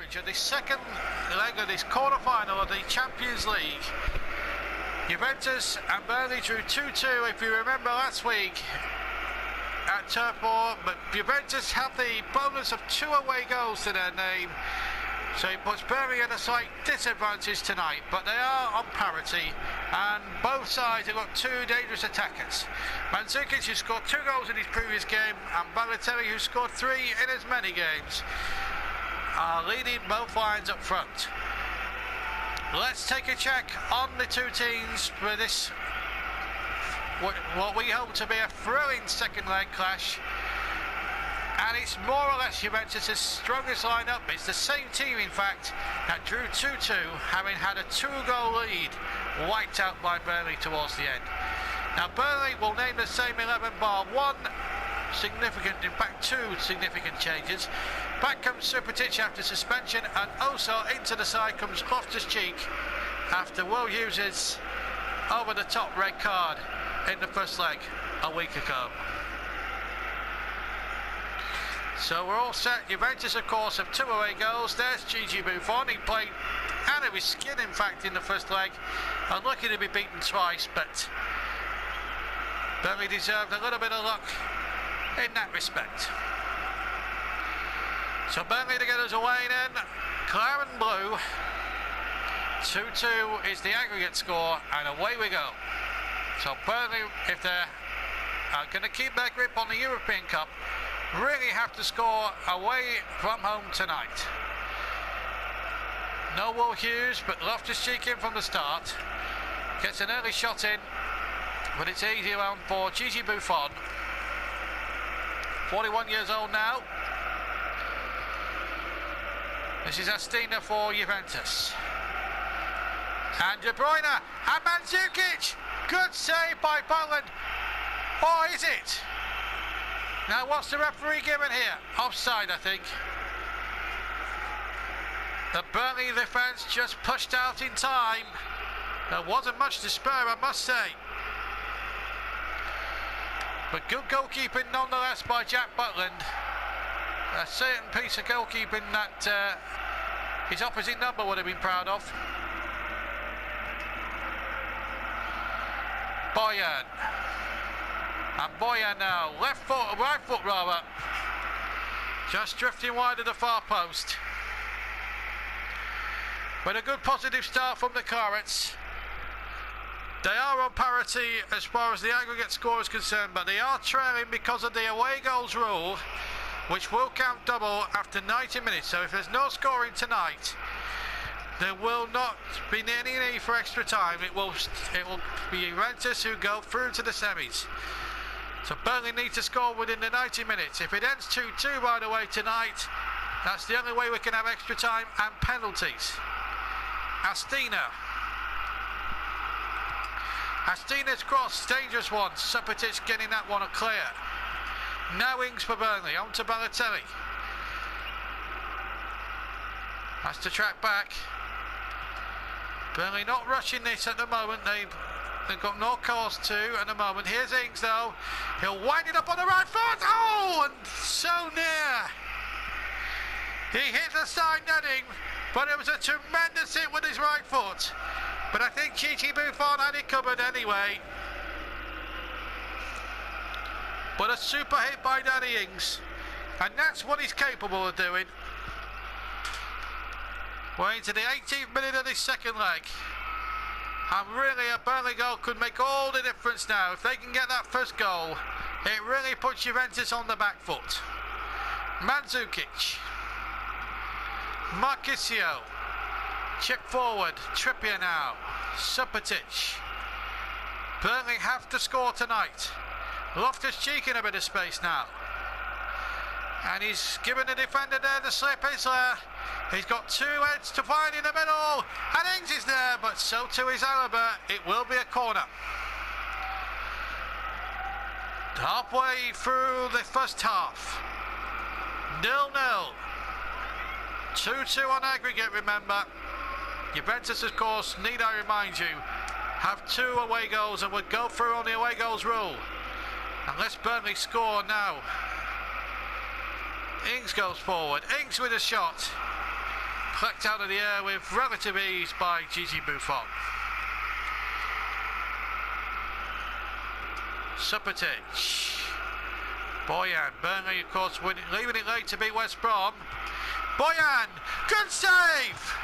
coverage of the second leg of this quarter-final of the Champions League. Juventus and Burnley drew 2-2, if you remember last week at Turf Moor, but Juventus have the bonus of 2 away goals to their name, so it puts Burnley at a slight disadvantage tonight, but they are on parity, and both sides have got 2 dangerous attackers. Mandzukic, who scored 2 goals in his previous game, and Balotelli, who scored 3 in as many games, are leading both lines up front. Let's take a check on the 2 teams for this, what we hope to be a thrilling second leg clash. And it's more or less Juventus' strongest lineup. It's the same team, in fact, that drew 2-2, having had a 2-goal lead wiped out by Burnley towards the end. Now, Burnley will name the same 11 bar 1 significant, in fact 2 significant changes. Back comes Subotic after suspension, and also into the side comes Loftus-Cheek after Will Hughes' over-the-top red card in the first leg a week ago. So we're all set. Juventus, of course, have 2 away goals. There's Gigi Buffon. He played out of his skin, in fact, in the first leg. Unlucky to be beaten twice, but Burnley deserved a little bit of luck in that respect. So Burnley to get us away then. Claret and blue. 2-2 is the aggregate score, and away we go. So Burnley, if they're going to keep their grip on the European Cup, really have to score away from home tonight. No Will Hughes, but Loftus-Cheek in from the start. Gets an early shot in, but it's easy around for Gigi Buffon. 41 years old now. This is Astina for Juventus. And De Bruyne and Mandzukic. Good save by Butland. Or is it? Now, what's the referee given here? Offside, I think. The Burnley defence just pushed out in time. There wasn't much to spare, I must say. But good goalkeeping nonetheless by Jack Butland. A certain piece of goalkeeping that his opposite number would have been proud of. Boyan. And Boyan now, right foot rather, just drifting wide of the far post. But a good positive start from the Clarets. They are on parity as far as the aggregate score is concerned, but they are trailing because of the away goals rule, which will count double after 90 minutes. So if there's no scoring tonight, there will not be any need for extra time. It will be Juventus who go through to the semis. So Burnley need to score within the 90 minutes. If it ends 2-2, by the way, tonight, that's the only way we can have extra time and penalties. Astina's cross, dangerous one. Subotic getting that one clear. Now Ings for Burnley, on to Balotelli. Has to track back. Burnley not rushing this at the moment. They've got no cause to at the moment. Here's Ings though. He'll wind it up on the right foot. Oh, and so near. He hit the side netting, but it was a tremendous hit with his right foot. But I think Gigi Buffon had it covered anyway. But a super hit by Danny Ings. And that's what he's capable of doing. We're into the 18th minute of this second leg. And really a Burnley goal could make all the difference now. If they can get that first goal, it really puts Juventus on the back foot. Mandzukic. Marchisio. Chip forward. Trippier now. Subotic. Burnley have to score tonight. Loftus-Cheek in a bit of space now. And he's given the defender there the slip. Is there. He's got 2 heads to find in the middle. And Ings is there, but so too is Alaba. It will be a corner. Halfway through the first half. 0-0. 2-2 on aggregate, remember. Juventus, of course, need I remind you, have 2 away goals and would go through on the away goals rule. Unless Burnley score now. Ings goes forward. Ings with a shot. plucked out of the air with relative ease by Gigi Buffon. Subotic. Boyan. Burnley, of course, leaving it late to beat West Brom. Boyan. Good save.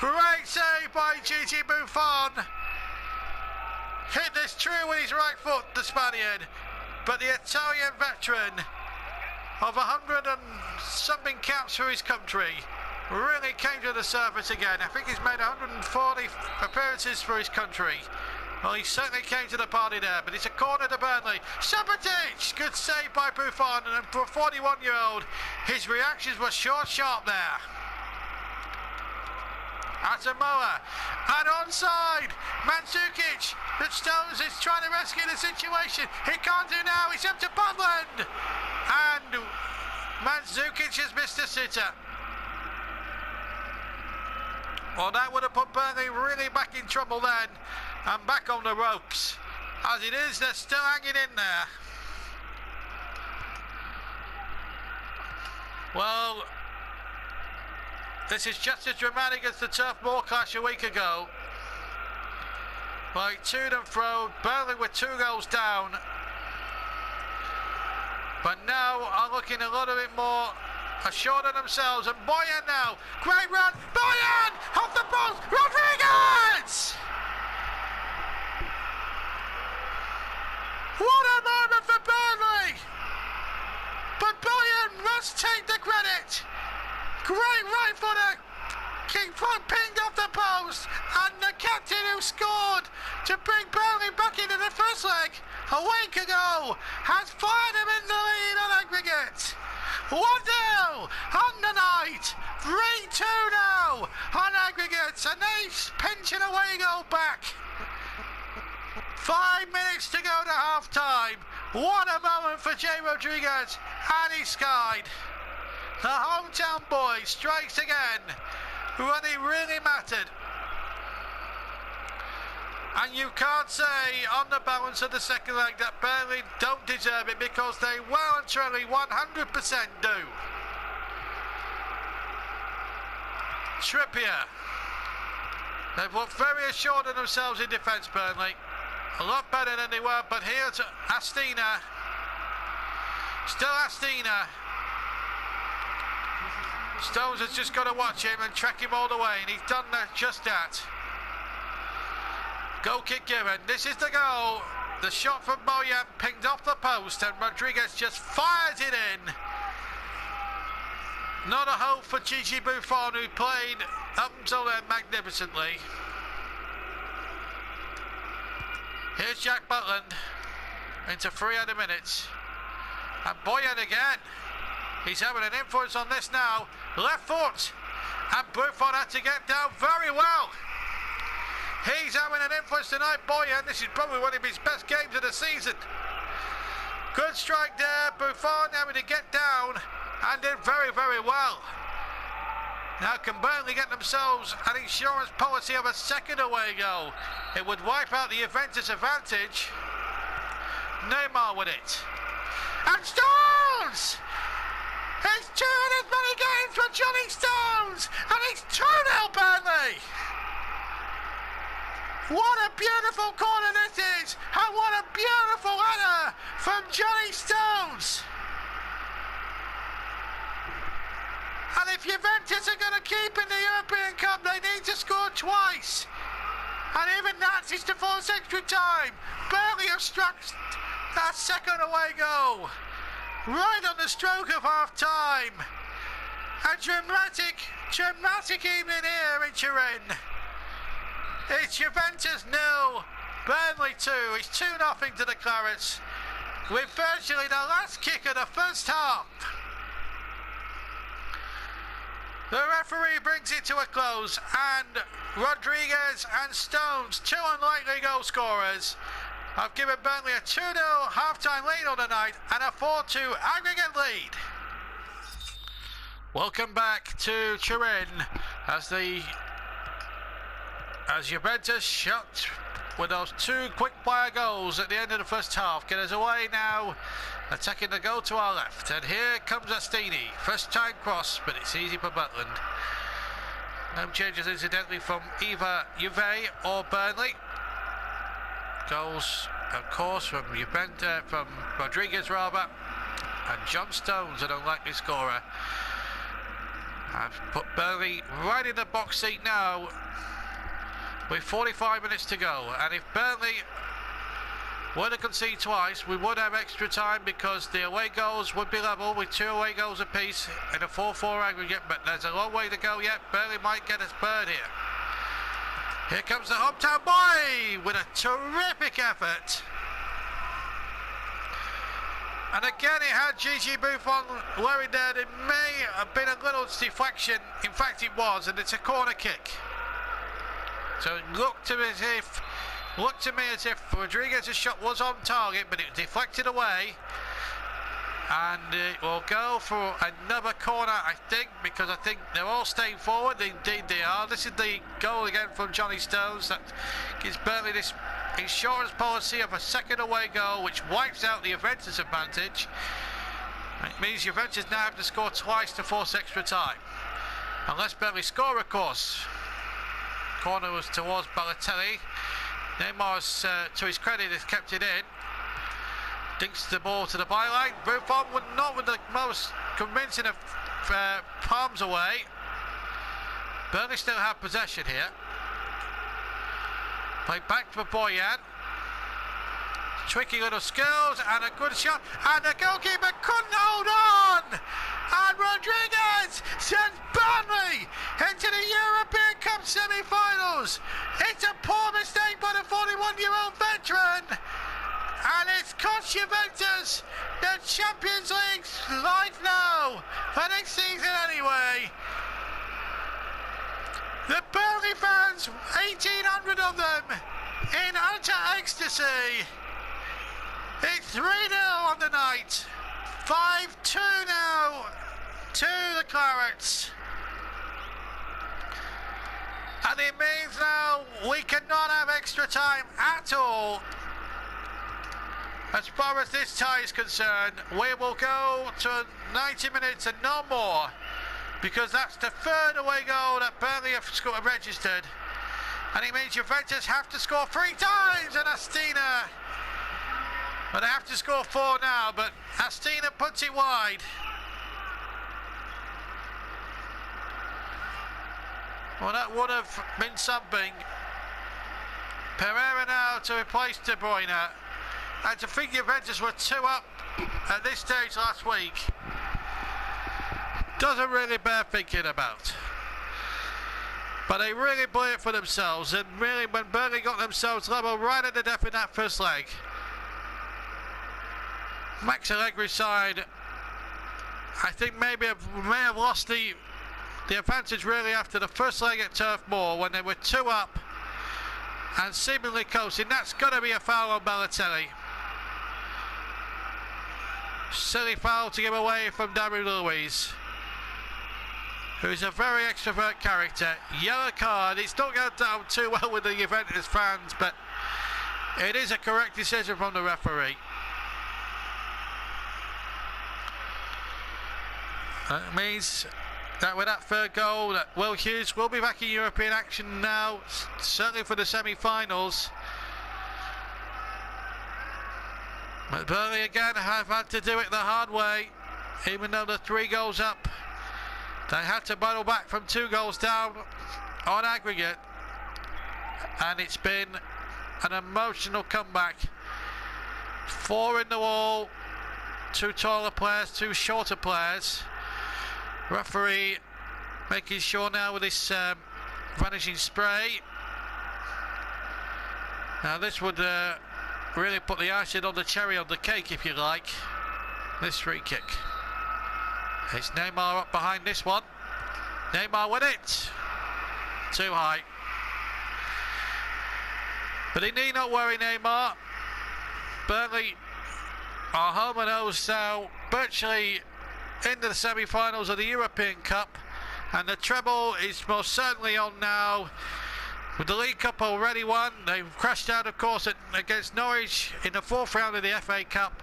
Great save by Gigi Buffon. Hit this true with his right foot, the Spaniard. But the Italian veteran of 100 and something caps for his country really came to the surface again. I think he's made 140 appearances for his country. Well, he certainly came to the party there, but it's a corner to Burnley. Subotic! Good save by Buffon, and for a 41-year-old, his reactions were short, sharp there. Atamoa, and onside! Mandzukic, that Stones is trying to rescue the situation. He can't do now, he's up to Butland! And Mandzukic has missed a sitter. Well, that would have put Burnley really back in trouble then, and back on the ropes. As it is, they're still hanging in there. Well, this is just as dramatic as the Turf Moor clash a week ago. Like to and fro, Burnley with 2 goals down. But now are looking a little bit more assured of themselves. And Boyan now, great run, Boyan! Off the post, Rodriguez! What a moment for Burnley! But Boyan must take the credit. Great right footer, pinged off the post, and the captain who scored to bring Burnley back into the first leg a week ago has fired him in the lead on aggregate. 1-0 on the night, 3-2 now on aggregates, and they've pinching away goal back. 5 minutes to go to half time. What a moment for Jay Rodriguez, and he skied. The hometown boy strikes again when he really mattered. And you can't say on the balance of the second leg that Burnley don't deserve it, because they well and truly 100% do. Trippier. They've looked very assured of themselves in defence, Burnley. A lot better than they were, but here's Astina. Still Astina. Stones has just got to watch him and track him all the way, and he's done just that. Goal kick given. This is the goal. The shot from Boyan pinged off the post, and Rodriguez just fires it in. Not a hope for Gigi Buffon, who played up until then magnificently. Here's Jack Butland into 3 other minutes. And Boyan again. He's having an influence on this now. Left foot. And Buffon had to get down very well. He's having an influence tonight, Boyan. This is probably one of his best games of the season. Good strike there. Buffon having to get down and did very, very well. Now can Burnley get themselves an insurance policy of a second away goal? It would wipe out the Juventus advantage. Neymar with it. And Stones! It's 2 in as many games for Johnny Stones! And it's 2-0 Burnley! What a beautiful corner this is! And what a beautiful header from Johnny Stones! And if Juventus are going to keep in the European Cup, they need to score twice. And even that is to force extra time. Burnley have struck that second away goal right on the stroke of half time. A dramatic evening here in Turin. It's Juventus 0, Burnley 2. It's 2-0 to the Clarets with virtually the last kick of the first half. The referee brings it to a close, and Rodriguez and Stones, 2 unlikely goal scorers, have given Burnley a 2-0 half-time lead on the night and a 4-2 aggregate lead. Welcome back to Turin as Juventus shut with those two quick fire goals at the end of the first half. Get us away now, attacking the goal to our left. And here comes Astini. First time cross, but it's easy for Butland. No changes incidentally from either Juve or Burnley. Goals, of course, from from Rodriguez rather, and John Stones, an unlikely scorer. I've put Burnley right in the box seat now with 45 minutes to go, and if Burnley were to concede twice, we would have extra time because the away goals would be level with 2 away goals apiece in a 4-4 aggregate, but there's a long way to go yet. Burnley might get us bird here. Here comes the hometown boy with a terrific effort. And again, it had Gigi Buffon worried there. It may have been a little deflection. In fact, it was, and it's a corner kick. So it looked to me as if Rodriguez's shot was on target, but it deflected away. And it will go for another corner, I think, because I think they're all staying forward. Indeed they are. This is the goal again from Johnny Stones that gives Burnley this insurance policy of a second away goal, which wipes out the Juventus advantage. It means Juventus now have to score twice to force extra time. Unless Burnley score, of course. Corner was towards Balotelli. Neymar's, to his credit, has kept it in. Dinks the ball to the byline. Buffon would not with the most convincing of palms away. Burnley still have possession here. Play back for Boyan. Tricky little skills and a good shot. And the goalkeeper couldn't hold on. And Rodriguez sends Burnley into the European Cup semi-finals. It's a poor mistake by the 41-year-old veteran. And it's cost Juventus the Champions League's life now for next season anyway. The Burnley fans, 1,800 of them, in utter ecstasy. It's 3-0 on the night. 5-2 now to the Clarets. And it means now we cannot have extra time at all. As far as this tie is concerned, we will go to 90 minutes and no more, because that's the third away goal that Burnley have registered. And it means Juventus have to score 3 times and Astina. But they have to score 4 now, but Astina puts it wide. Well, that would have been something. Pereira now to replace De Bruyne. And to think Juventus were 2 up at this stage last week doesn't really bear thinking about. But they really blew it for themselves, and really when Burnley got themselves level right at the death in that first leg, Max Allegri's side, I think may have lost the advantage really after the first leg at Turf Moor when they were 2 up and seemingly coasting. That's got to be a foul on Balotelli. Silly foul to give away from David Luiz, who's a very extrovert character. Yellow card. It's not going down too well with the Juventus fans, but it is a correct decision from the referee. That means that with that third goal, that Will Hughes will be back in European action now, certainly for the semi-finals. But Burnley again have had to do it the hard way, even though they're 3 goals up. They had to battle back from 2 goals down on aggregate, and it's been an emotional comeback. 4 in the wall, 2 taller players, 2 shorter players. Referee making sure now with this vanishing spray. Now this would really put the icing on the cherry on the cake, if you like. This free kick. It's Neymar up behind this one. Neymar with it. Too high. But he need not worry, Neymar. Burnley are home and hosed now, virtually into the semi-finals of the European Cup, and the treble is most certainly on now. With the League Cup already won, they've crashed out, of course, against Norwich in the 4th round of the FA Cup.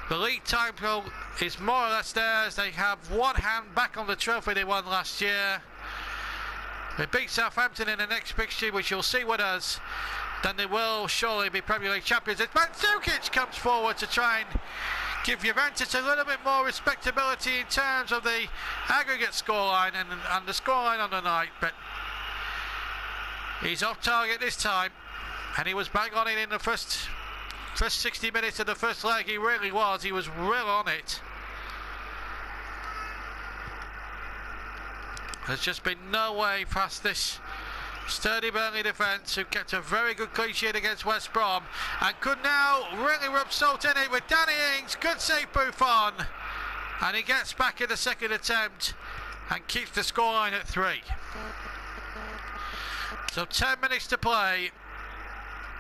The league title is more or less theirs. They have one hand back on the trophy they won last year. They beat Southampton in the next fixture, which you'll see with us. Then they will surely be Premier League champions. As Mandzukic comes forward to try and give Juventus a little bit more respectability in terms of the aggregate scoreline and the scoreline on the night. But he's off target this time, and he was bang on it in the first 60 minutes of the first leg. He really was. He was real on it. There's just been no way past this sturdy Burnley defence, who kept a very good clean sheet against West Brom and could now really rub salt in it with Danny Ings. Good save, Buffon, and he gets back in the second attempt and keeps the scoreline at 3. So 10 minutes to play.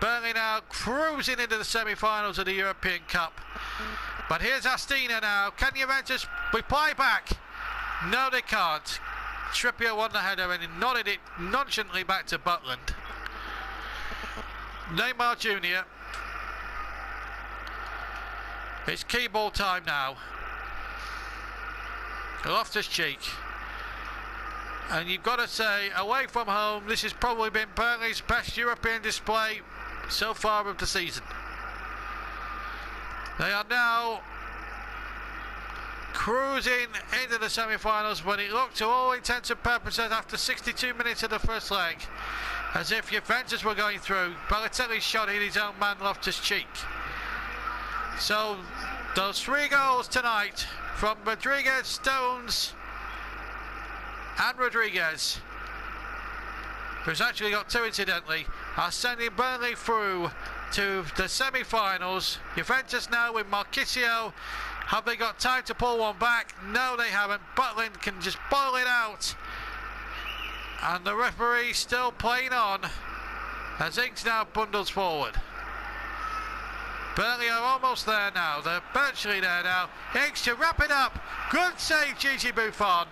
Burnley now cruising into the semi-finals of the European Cup. But here's Astina now. Can Juventus reply back? No, they can't. Trippier won the header and he nodded it nonchalantly back to Butland. Neymar Jr. It's key ball time now. Loftus-Cheek. And you've got to say, away from home, this has probably been Burnley's best European display so far of the season. They are now cruising into the semi-finals when it looked, to all intents and purposes, after 62 minutes of the first leg, as if Juventus were going through. Balotelli's shot hit his own man Loftus-Cheek. So those 3 goals tonight from Rodriguez, Stones and Rodriguez, who's actually got 2 incidentally, are sending Burnley through to the semi-finals. Juventus now with Marchisio. Have they got time to pull one back? No, they haven't. Butland can just boil it out. And the referee still playing on as Ings now bundles forward. Burnley are almost there now. They're virtually there now. Ings to wrap it up. Good save, Gigi Buffon.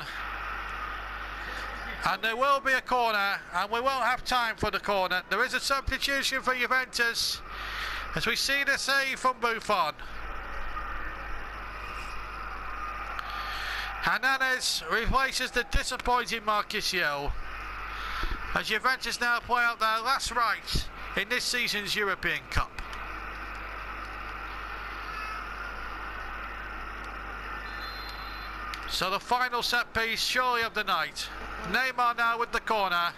And there will be a corner, and we won't have time for the corner. There is a substitution for Juventus as we see the save from Buffon. Hernandez replaces the disappointing Marchisio as Juventus now play out their last rites in this season's European Cup. So the final set piece surely of the night. Neymar now with the corner.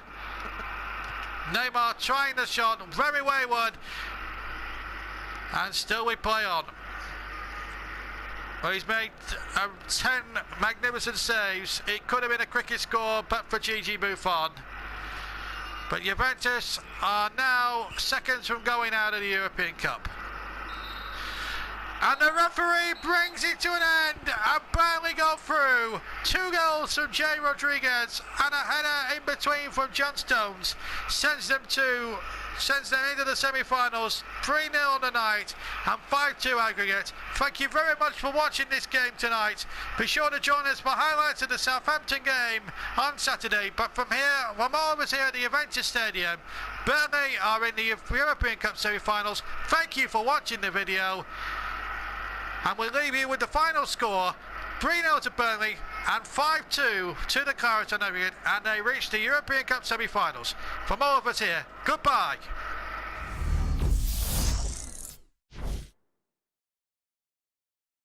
Neymar trying the shot, very wayward, and still we play on. Well, he's made 10 magnificent saves. It could have been a cricket score but for Gigi Buffon. But Juventus are now seconds from going out of the European Cup. And the referee brings it to an end, and Burnley go through. 2 goals from Jay Rodriguez and a header in between from John Stones sends them into the semi-finals. 3-0 on the night and 5-2 aggregate. Thank you very much for watching this game tonight. Be sure to join us for highlights of the Southampton game on Saturday. But from all of us here at the Juventus Stadium, Burnley are in the European Cup semi-finals. Thank you for watching the video. And we'll leave you with the final score, 3-0 to Burnley and 5-2 to the Claret on aggregate, and they reach the European Cup semi-finals. From all of us here, goodbye.